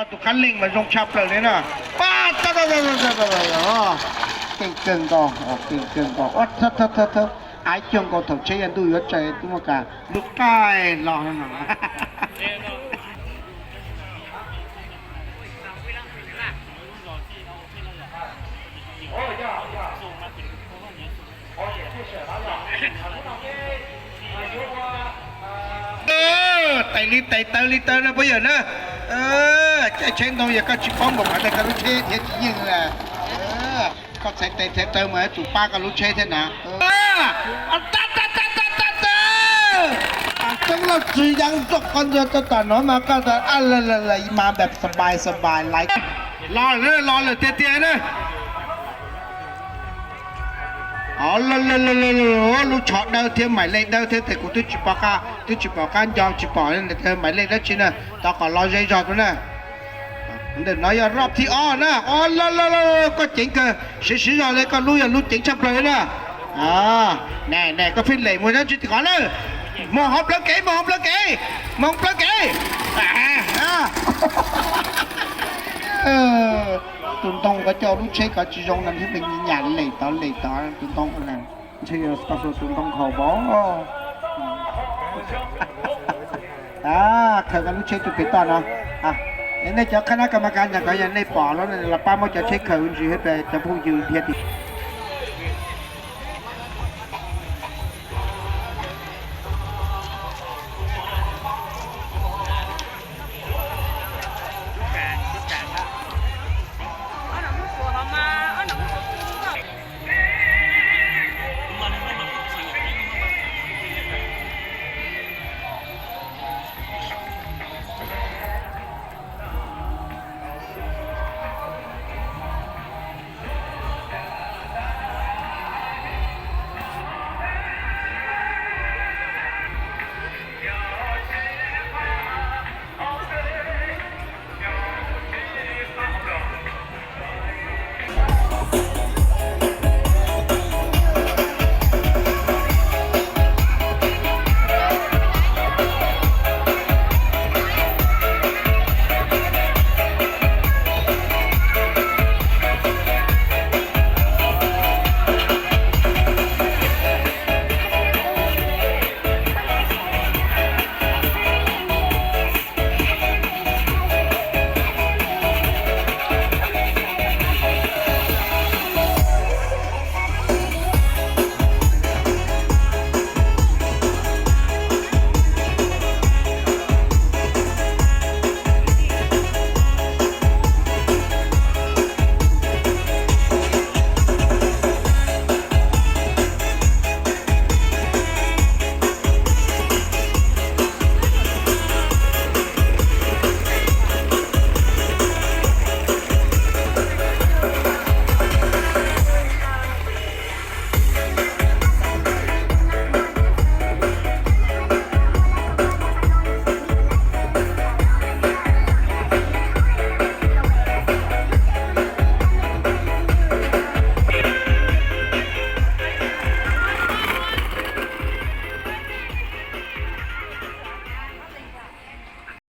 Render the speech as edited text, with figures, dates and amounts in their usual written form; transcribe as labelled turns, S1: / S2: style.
S1: ก็ตุกันเล่งมันลงชับเลยนะป้าตะตะตะตะตะอ๋อเก่งเก่งก็เก่งเก่งก็อ๋อเธอไอ้จงก็ถูกใช้ยันดูยศใจตัวมันกันลูกไก่รอหน่อยไต่ลิไต่เตอลิเตอนะพ่อใหญ่นะใจเช่นตรงอย่างก็ชิปป้องบอกอะไรกันรู้เช่เทียยิ่งแหละก็ใส่ไต่เตอมาจู่ป้าก็รู้เช่เท่านะจังเราจียังจบกันจะตัดเนาะมาก็จะอะไรมาแบบสบายไลค์รอเลยเตี้ยๆนะอ๋อลูกช็อตเดินเที่ยวหมายเลขเดินเที่ยวแต่กูตุ้จิปากายองจิปอนั่นเที่ยวหมายเลขแล้วชินะตอนก่อนรอใจจอดตัวน่ะเดินน้อยรอบที่นะก็เจ๋งเกินสิเลยก็รู้อย่างรู้เจ๋งชับเลยนะแน่ก็ฟินเลยมันจะจิตก่อนเลยมองเปลือกเก๋มองเปลือกเก๋ตุนตงก็เจ้าลูกเชก็จีจงนั้นที่เป็นหยาดเหล่ต่อตุนตงคนนั้นใช่ก็สุดตุนตงเขาบอกเคยกันลูกเชจุดปิดตอนเนาะในเจ้าคณะกรรมการอย่างก็ยังในป่อแล้วเนี่ยเราป้ามันจะเช็คเขาวินจีให้ไปจะพูดยืนเทียดิ